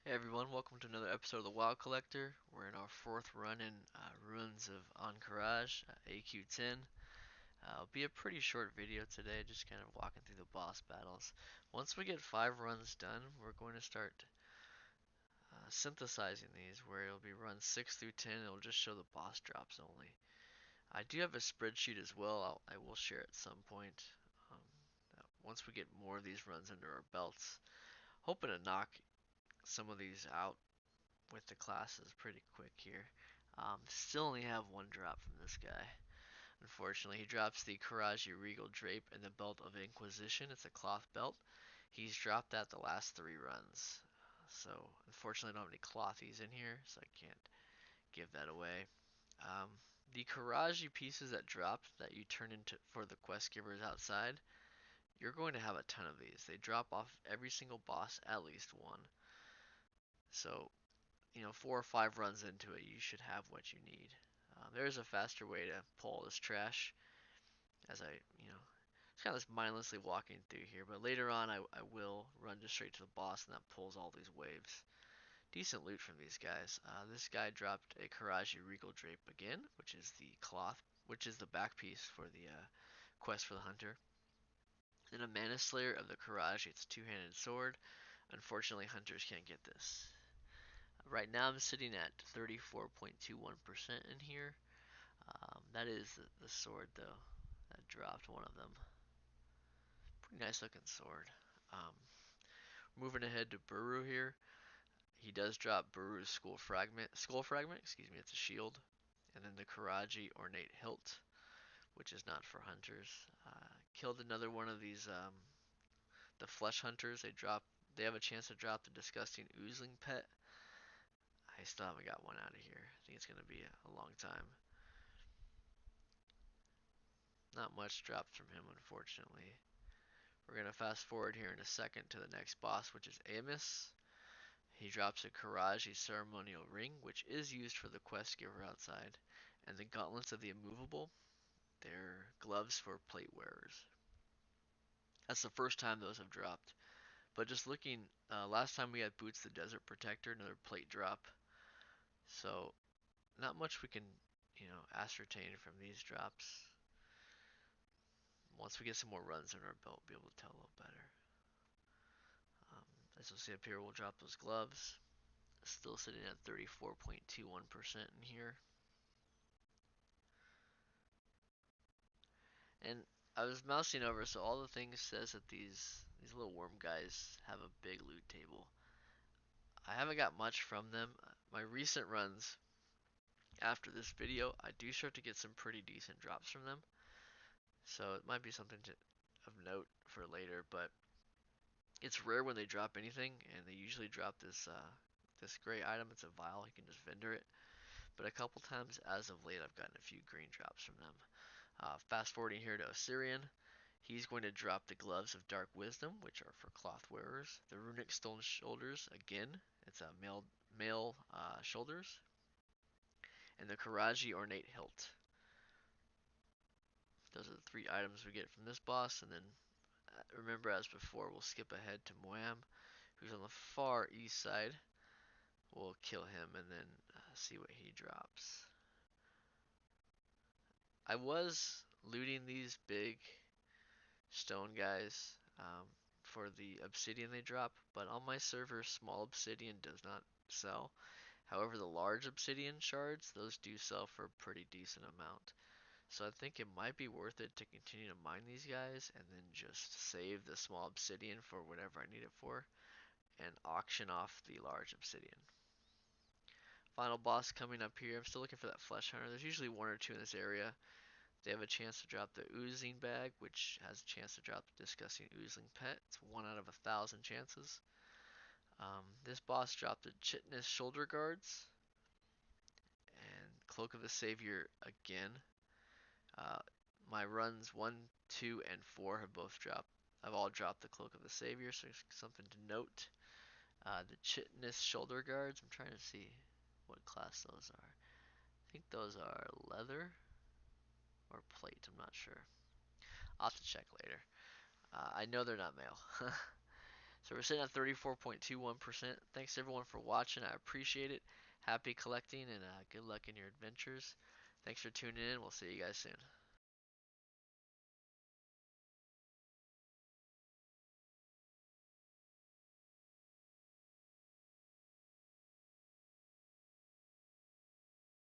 Hey everyone, welcome to another episode of the WoW Collector. We're in our fourth run in Ruins of Ahn'Qiraj, AQ10. It'll be a pretty short video today, just kind of walking through the boss battles. Once we get 5 runs done, we're going to start synthesizing these, where it'll be runs 6 through 10. It'll just show the boss drops only. I do have a spreadsheet as well. I will share at some point. Um, Once we get more of these runs under our belts, hoping to knock some of these out with the classes pretty quick here. Still only have one drop from this guy. Unfortunately, he drops the Karaji Regal Drape and the Belt of Inquisition. It's a cloth belt. He's dropped that the last 3 runs. So, unfortunately, I don't have any clothies in here, so I can't give that away. Um, the Karaji pieces that drop that you turn into for the quest givers outside, you're going to have a ton of these. They drop off every single boss at least one. So, 4 or 5 runs into it, you should have what you need. There's a faster way to pull this trash, as it's kind of just mindlessly walking through here. But later on, I will run just straight to the boss, and that pulls all these waves. Decent loot from these guys. This guy dropped a Karaji Regal Drape again, which is the cloth, which is the back piece for the quest for the hunter. Then a Mana Slayer of the Karaji. It's a two-handed sword. Unfortunately, hunters can't get this. Right now I'm sitting at 34.21% in here. That is the sword though. That dropped one of them. Pretty nice looking sword. Um, Moving ahead to Buru here. He does drop Buru's Skull Fragment, excuse me, it's a shield. And then the Karaji Ornate Hilt, which is not for hunters. Killed another one of these, the Flesh Hunters. They have a chance to drop the Disgusting Oozling Pet. I still haven't got one out of here. I think it's going to be a long time. Not much dropped from him, unfortunately. We're going to fast forward here in a second to the next boss, which is Ayamiss. He drops a Karaji Ceremonial Ring, which is used for the quest giver outside, and the Gauntlets of the Immovable. They're gloves for plate wearers. That's the first time those have dropped. But just looking, last time we had Boots the Desert Protector, another plate drop. So, not much we can, ascertain from these drops. Once we get some more runs in our belt, we'll be able to tell a little better. As you'll see up here, we'll drop those gloves. Still sitting at 34.21% in here. And I was mousing over, so all the things says that these little worm guys have a big loot table. I haven't got much from them. My recent runs after this video, I do start to get some pretty decent drops from them. So it might be something of note for later, but it's rare when they drop anything, and they usually drop this gray item. It's a vial. You can just vendor it. But a couple times as of late, I've gotten a few green drops from them. Fast forwarding here to Ossirian, he's going to drop the Gloves of Dark Wisdom, which are for cloth wearers. The Runic Stone Shoulders, again, it's a male shoulders. And the Karaji Ornate Hilt. Those are the 3 items we get from this boss, and then remember, as before, we'll skip ahead to Moam, who's on the far east side. We'll kill him and then see what he drops. I was looting these big stone guys for the obsidian they drop, but on my server, small obsidian does not sell. However, the large obsidian shards, those do sell for a pretty decent amount. So I think it might be worth it to continue to mine these guys and then just save the small obsidian for whatever I need it for and auction off the large obsidian. Final boss coming up here. I'm still looking for that flesh hunter. There's usually 1 or 2 in this area. They have a chance to drop the oozing bag, which has a chance to drop the disgusting oozing pet. It's 1 out of 1,000 chances. This boss dropped the chitinous shoulder guards and cloak of the savior again. My runs 1, 2, and 4 have both dropped. I've all dropped the cloak of the savior, so something to note. The chitinous shoulder guards. I'm trying to see what class those are. I think those are leather or plate. I'm not sure. I'll have to check later. I know they're not male. So we're sitting at 34.21%. Thanks everyone for watching. I appreciate it. Happy collecting and good luck in your adventures. Thanks for tuning in. We'll see you guys soon.